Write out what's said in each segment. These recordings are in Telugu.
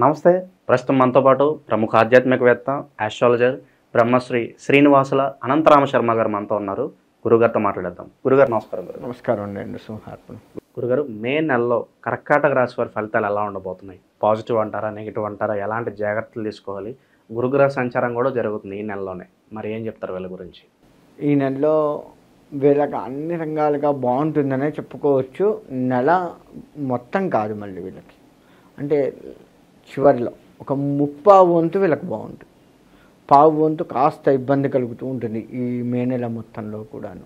నమస్తే. ప్రస్తుతం మనతో పాటు ప్రముఖ ఆధ్యాత్మికవేత్త, ఆస్ట్రాలజర్ బ్రహ్మశ్రీ శ్రీనివాసుల అనంతరామ శర్మ గారు మనతో ఉన్నారు. గురుగారితో మాట్లాడేద్దాం. గురుగారు నమస్కారం. నమస్కారం అండి. సింహార్పణ. గురుగారు, మే నెలలో కర్కాటక రాశి వారి ఫలితాలు ఎలా ఉండబోతున్నాయి? పాజిటివ్ అంటారా, నెగిటివ్ అంటారా? ఎలాంటి జాగ్రత్తలు తీసుకోవాలి? గురుగ్రహ సంచారం కూడా జరుగుతుంది ఈ నెలలోనే. మరి ఏం చెప్తారు వీళ్ళ గురించి? ఈ నెలలో వీళ్ళకి అన్ని రంగాలుగా బాగుంటుందనే చెప్పుకోవచ్చు. నెల మొత్తం కాదు, మళ్ళీ వీళ్ళకి అంటే చివరిలో ఒక 30 వంతు వీళ్ళకి బాగుంటుంది. 1/4 వంతు కాస్త ఇబ్బంది కలుగుతూ ఉంటుంది ఈ మే నెల మొత్తంలో కూడాను.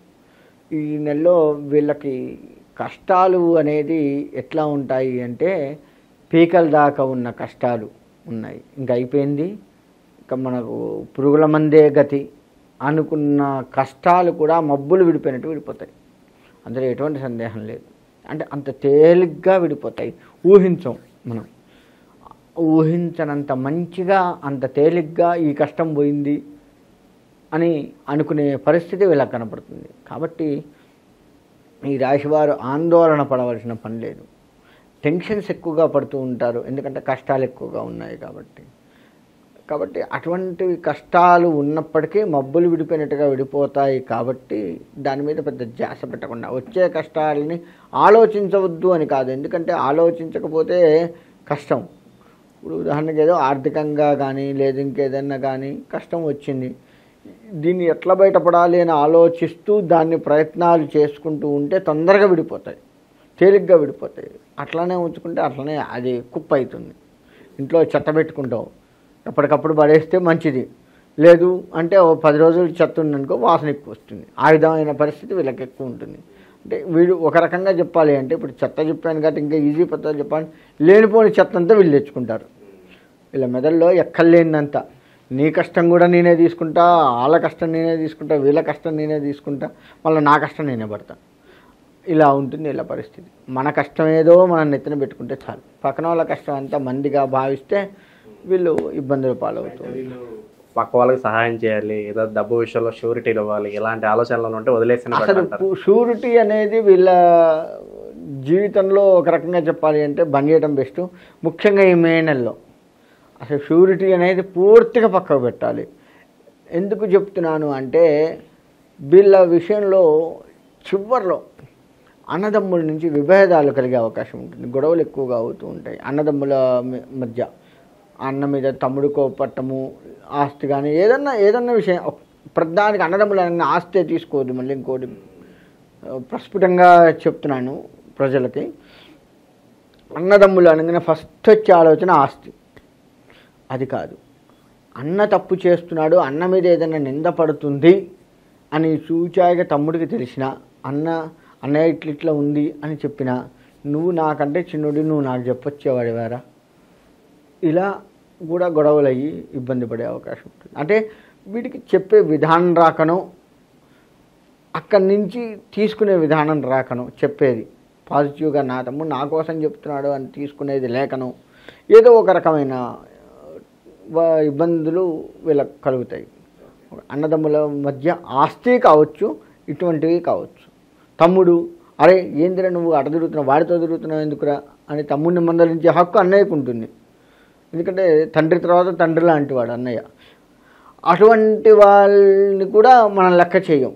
ఈ నెలలో వీళ్ళకి కష్టాలు అనేది ఎట్లా ఉంటాయి అంటే, పీకల దాకా ఉన్న కష్టాలు ఉన్నాయి. ఇంకా అయిపోయింది, ఇంకా మనకు పురుగుల మందే గతి అనుకున్న కష్టాలు కూడా మబ్బులు విడిపోయినట్టు విడిపోతాయి. అందులో ఎటువంటి సందేహం లేదు. అంటే అంత తేలిగ్గా విడిపోతాయి. ఊహించం, మనం ఊహించనంత మంచిగా అంత తేలిగ్గా ఈ కష్టం పోయింది అని అనుకునే పరిస్థితి వీళ్ళకి కనపడుతుంది. కాబట్టి ఈ రాశివారు ఆందోళన పడవలసిన పని లేదు. టెన్షన్స్ ఎక్కువగా పడుతూ ఉంటారు, ఎందుకంటే కష్టాలు ఎక్కువగా ఉన్నాయి కాబట్టి అటువంటి కష్టాలు ఉన్నప్పటికీ మబ్బులు విడిపోయినట్టుగా విడిపోతాయి. కాబట్టి దాని మీద పెద్ద ధ్యాస పెట్టకుండా, వచ్చే కష్టాలని ఆలోచించవద్దు అని కాదు, ఎందుకంటే ఆలోచించకపోతే కష్టం. ఇప్పుడు ఉదాహరణకి ఏదో ఆర్థికంగా కానీ లేదు ఇంకేదన్నా కానీ కష్టం వచ్చింది, దీన్ని ఎట్లా బయటపడాలి అని ఆలోచిస్తూ దాన్ని ప్రయత్నాలు చేసుకుంటూ ఉంటే తొందరగా విడిపోతాయి, తేలిగ్గా విడిపోతాయి. అట్లనే ఉంచుకుంటే అట్లనే అది కుప్ప అవుతుంది. ఇంట్లో చెత్త పెట్టుకుంటాం, ఎప్పటికప్పుడు పడేస్తే మంచిది, లేదు అంటే 10 రోజులు చెత్త ఉందనుకో వాసన ఎక్కువ వస్తుంది. ఆ విధమైన పరిస్థితి వీళ్ళకి ఎక్కువ ఉంటుంది. అంటే వీళ్ళు ఒక రకంగా చెప్పాలి అంటే, ఇప్పుడు చెత్త చెప్పాను కాబట్టి ఇంకా ఈజీ పద్ధతి చెప్పాలి, లేనిపోని చెత్త అంతా వీళ్ళు తెచ్చుకుంటారు. వీళ్ళ మెదడులో ఎక్కర్లేనిదంతా, నీ కష్టం కూడా నేనే తీసుకుంటా, వాళ్ళ కష్టం నేనే తీసుకుంటా, వీళ్ళ కష్టం నేనే తీసుకుంటా, మళ్ళీ నా కష్టం నేనే పడతా. ఇలా ఉంటుంది వీళ్ళ పరిస్థితి. మన కష్టం ఏదో మనం నెత్తిన పెట్టుకుంటే చాలు, పక్కన వాళ్ళ కష్టం అంతా మందిగా భావిస్తే వీళ్ళు ఇబ్బందులు పాలవుతుంది. పక్క వాళ్ళకి సహాయం చేయాలి, ఏదో డబ్బు విషయంలో షూరిటీలు ఇవ్వాలి, ఇలాంటి ఆలోచనలు ఉంటే వదిలేసిన. అసలు షూరిటీ అనేది వీళ్ళ జీవితంలో ఒక రకంగా చెప్పాలి అంటే బంద్ చేయడం బెస్ట్. ముఖ్యంగా ఈ మే నెలలో అసలు షూరిటీ అనేది పూర్తిగా పక్కకు పెట్టాలి. ఎందుకు చెప్తున్నాను అంటే, వీళ్ళ విషయంలో చివరిలో అన్నదమ్ముల నుంచి విభేదాలు కలిగే అవకాశం ఉంటుంది. గొడవలు ఎక్కువగా అవుతూ ఉంటాయి అన్నదమ్ముల మధ్య. అన్న మీద తమ్ముడు కోపట్టము, ఆస్తి కానీ ఏదన్నా విషయం, ప్రధానికి అన్నదమ్ములు అన్న ఆస్తే తీసుకోవద్దు. మళ్ళీ ఇంకోటి ప్రస్ఫుటంగా చెప్తున్నాను ప్రజలకి, అన్నదమ్ములు అనగానే ఫస్ట్ వచ్చే ఆలోచన ఆస్తి. అది కాదు. అన్న తప్పు చేస్తున్నాడు, అన్న మీద ఏదైనా నింద పడుతుంది అని చూచాయిగా తమ్ముడికి తెలిసిన, అన్నయ్య ఇట్లా ఉంది అని చెప్పినా, నువ్వు నాకంటే చిన్నుడి, నువ్వు నాకు చెప్పొచ్చేవాడివారా, ఇలా కూడా గొడవలు అయ్యి ఇబ్బంది పడే అవకాశం ఉంటుంది. అంటే వీటికి చెప్పే విధానం రాకను, అక్కడి నుంచి తీసుకునే విధానం రాకను, చెప్పేది పాజిటివ్గా నా తమ్ముడు నా కోసం చెప్తున్నాడు అని తీసుకునేది లేకను, ఏదో ఒక రకమైన ఇబ్బందులు వీళ్ళకి కలుగుతాయి. అన్నదమ్ముల మధ్య ఆస్తి కావచ్చు, ఇటువంటివి కావచ్చు. తమ్ముడు, అరే ఏందిరా నువ్వు అట తిరుగుతున్నావు, వాడితో తిరుగుతున్నావు ఎందుకురా అని తమ్ముడిని మందలించే హక్కు అన్నయ్యకు ఉంటుంది. ఎందుకంటే తండ్రి తర్వాత తండ్రి లాంటి వాడు అన్నయ్య. అటువంటి వాళ్ళని కూడా మనం లెక్క చేయం,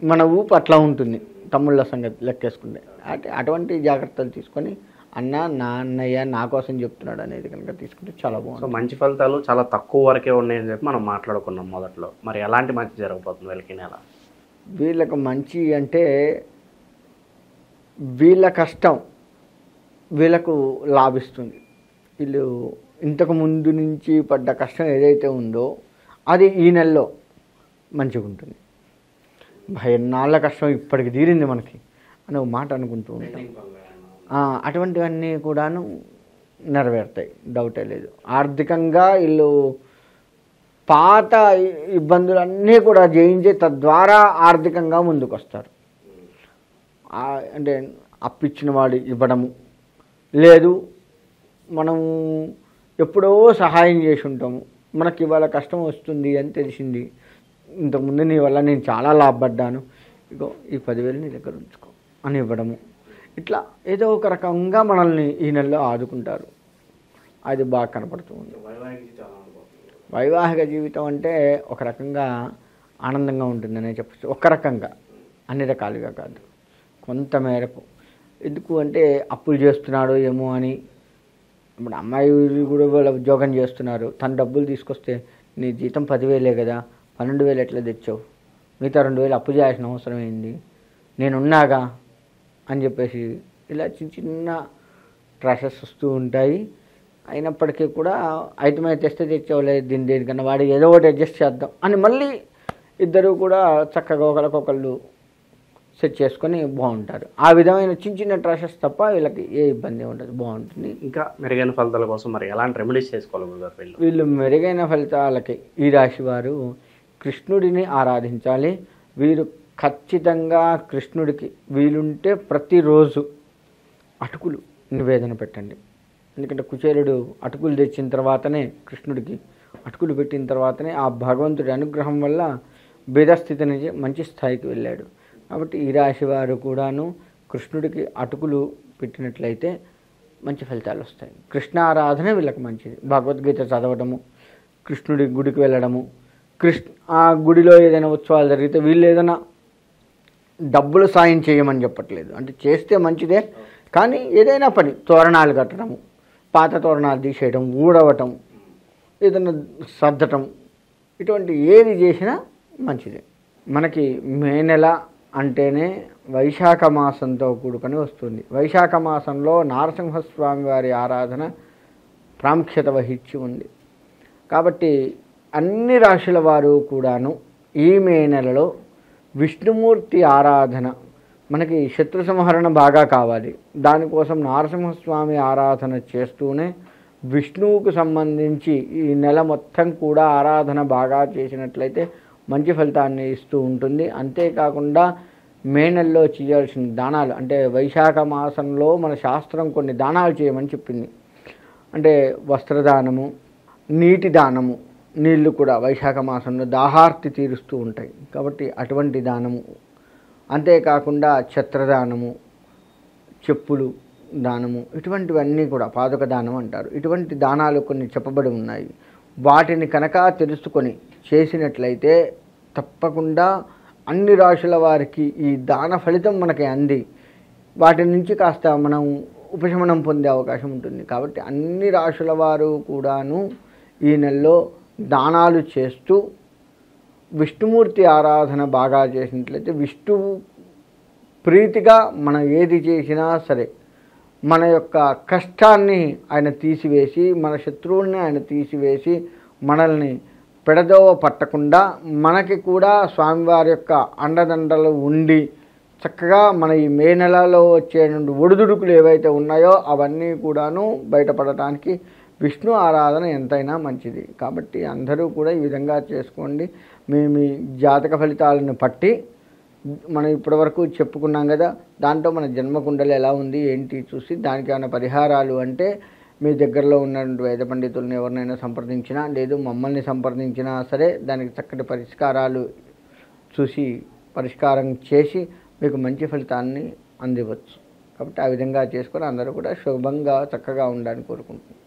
మన ఊపు అట్లా ఉంటుంది తమ్ముళ్ళ సంగతి లెక్కేసుకుంటే. అటువంటి జాగ్రత్తలు తీసుకొని నా అన్నయ్య నా కోసం చెప్తున్నాడు అనేది కనుక తీసుకుంటే చాలా బాగుంది. సో మంచి ఫలితాలు చాలా తక్కువ వరకే ఉన్నాయని చెప్పి మనం మాట్లాడుకున్నాం మొదట్లో. మరి ఎలాంటి మంచి జరగబోతుంది వీళ్ళకి నెల? వీళ్ళకు మంచి అంటే, వీళ్ళ కష్టం వీళ్ళకు లాభిస్తుంది. వీళ్ళు ఇంతకు ముందు నుంచి పడ్డ కష్టం ఏదైతే ఉందో అది ఈ నెలలో మంచిగా ఉంటుంది. భయన్నాళ్ళ కష్టం ఇప్పటికి తీరింది మనకి అని ఒక మాట అనుకుంటూ ఉంటాం. అటువంటివన్నీ కూడాను నెరవేరుతాయి, డౌటే లేదు. ఆర్థికంగా వీళ్ళు పాత ఇబ్బందులన్నీ కూడా జయించి తద్వారా ఆర్థికంగా ముందుకు వస్తారు. అంటే అప్పిచ్చిన వాడు ఇవ్వడము, లేదు మనం ఎప్పుడో సహాయం చేసి ఉంటాము, మనకి ఇవాళ కష్టం వస్తుంది అని తెలిసింది, ఇంతకుముందు నీ వల్ల నేను చాలా లాభపడ్డాను, ఇగో ఈ 10,000 నీ దగ్గర ఉంచుకో అని ఇవ్వడము, ఇట్లా ఏదో ఒక రకంగా మనల్ని ఈ నెలలో ఆదుకుంటారు. అది బాగా కనపడుతూ ఉంది. వైవాహిక జీవితం ఎలా ఉండబోతుంది? వైవాహిక జీవితం అంటే ఒక రకంగా ఆనందంగా ఉంటుందనే చెప్పచ్చు. ఒక రకంగా, అన్ని రకాలుగా కాదు, కొంత మేరకు. ఎందుకు అంటే అప్పులు చేస్తున్నాడు ఏమో అని. ఇప్పుడు అమ్మాయి కూడా వాళ్ళ ఉద్యోగం చేస్తున్నారు, తను డబ్బులు తీసుకొస్తే నీ జీతం 10,000 కదా, 12,000 ఎట్లా తెచ్చావు, మిగతా 2,000 అప్పు చేయాల్సిన అవసరం ఏంది, నేనున్నాగా అని చెప్పేసి ఇలా చిన్న చిన్న ట్రాషెస్ వస్తూ ఉంటాయి. అయినప్పటికీ కూడా ఐటమ్ తెస్తే తెచ్చేవాళ్ళే, దేనికన్నా వాడు ఏదో ఒకటి అడ్జస్ట్ చేద్దాం అని మళ్ళీ ఇద్దరు కూడా చక్కగా ఒకరికొకళ్ళు సెట్ చేసుకొని బాగుంటారు. ఆ విధమైన చిన్న చిన్న ట్రాషెస్ తప్ప వీళ్ళకి ఏ ఇబ్బంది ఉండదు, బాగుంటుంది. ఇంకా మెరుగైన ఫలితాల కోసం మరి ఎలాంటి రెమెడీస్ చేసుకోవాలి గురుగారు? వీళ్ళు మెరుగైన ఫలితాలకి ఈ రాశి వారు కృష్ణుడిని ఆరాధించాలి. వీరు ఖచ్చితంగా కృష్ణుడికి వీలుంటే ప్రతిరోజు అటుకులు నివేదన పెట్టండి. ఎందుకంటే కుచేలుడు అటుకులు తెచ్చిన తర్వాతనే కృష్ణుడికి అటుకులు పెట్టిన తర్వాతనే ఆ భగవంతుడి అనుగ్రహం వల్ల భేదస్థితి నుంచి మంచి స్థాయికి వెళ్ళాడు. కాబట్టి ఈ రాశి వారు కూడాను కృష్ణుడికి అటుకులు పెట్టినట్లయితే మంచి ఫలితాలు వస్తాయి. కృష్ణారాధన వీళ్ళకి మంచిది. భగవద్గీత చదవడము, కృష్ణుడి గుడికి వెళ్ళడము, ఆ గుడిలో ఏదైనా ఉత్సవాలు జరిగితే వీళ్ళు ఏదైనా డబ్బులు సాయం చేయమని చెప్పట్లేదు, అంటే చేస్తే మంచిదే. కానీ ఏదైనా పని, తోరణాలు కట్టడము, పాత తోరణాలు తీసేయడం, ఊడవటం, ఏదైనా సర్దటం, ఇటువంటి ఏది చేసినా మంచిదే. మనకి మే నెల అంటేనే వైశాఖ మాసంతో కూడుకొని వస్తుంది. వైశాఖ మాసంలో నారసింహస్వామి వారి ఆరాధన ప్రాముఖ్యత వహించి ఉంది. కాబట్టి అన్ని రాశుల వారు కూడాను ఈ మే నెలలో విష్ణుమూర్తి ఆరాధన, మనకి శత్రు సంహరణ బాగా కావాలి, దానికోసం నారసింహస్వామి ఆరాధన చేస్తూనే విష్ణువుకు సంబంధించి ఈ నెల మొత్తం కూడా ఆరాధన బాగా చేసినట్లయితే మంచి ఫలితాన్ని ఇస్తూ ఉంటుంది. అంతేకాకుండా మే నెలలో చేయాల్సిన దానాలు, అంటే వైశాఖ మాసంలో మన శాస్త్రం కొన్ని దానాలు చేయమని చెప్పింది. అంటే వస్త్రదానము, నీటి దానము, నీళ్లు కూడా వైశాఖ మాసంలో దాహార్తి తీరుస్తూ ఉంటాయి కాబట్టి అటువంటి దానము, అంతేకాకుండా ఛత్రదానము, చెప్పులు దానము, ఇటువంటివన్నీ కూడా పాదుక దానం అంటారు. ఇటువంటి దానాలు కొన్ని చెప్పబడి ఉన్నాయి. వాటిని కనుక తెలుసుకొని చేసినట్లయితే తప్పకుండా అన్ని రాశుల వారికి ఈ దాన ఫలితం మనకి అంది వాటి నుంచి కాస్త మనం ఉపశమనం పొందే అవకాశం ఉంటుంది. కాబట్టి అన్ని రాశుల వారు కూడాను ఈ నెలలో దానాలు చేస్తూ విష్ణుమూర్తి ఆరాధన బాగా చేసినట్లయితే విష్ణువు ప్రీతిగా మనం ఏది చేసినా సరే మన యొక్క కష్టాన్ని ఆయన తీసివేసి, మన శత్రువుల్ని ఆయన తీసివేసి, మనల్ని పెడదోవ పట్టకుండా మనకి కూడా స్వామివారి యొక్క అండదండలు ఉండి చక్కగా మన ఈ మే నెలలో వచ్చే ఒడిదుడుకులు ఏవైతే ఉన్నాయో అవన్నీ కూడాను బయటపడటానికి విష్ణు ఆరాధన ఎంతైనా మంచిది. కాబట్టి అందరూ కూడా ఈ విధంగా చేసుకోండి. మీ జాతక ఫలితాలను పట్టి మనం ఇప్పటివరకు చెప్పుకున్నాం కదా, దాంట్లో మన జన్మకుండలు ఎలా ఉంది ఏంటి చూసి దానికి ఏమైనా పరిహారాలు అంటే మీ దగ్గరలో ఉన్నటువంటి వేద పండితులను ఎవరినైనా సంప్రదించినా, లేదు మమ్మల్ని సంప్రదించినా సరే దానికి చక్కటి పరిష్కారాలు చూసి పరిష్కారం చేసి మీకు మంచి ఫలితాన్ని అందివచ్చు. కాబట్టి ఆ విధంగా చేసుకొని అందరూ కూడా శుభంగా చక్కగా ఉండాలని కోరుకుంటున్నాను.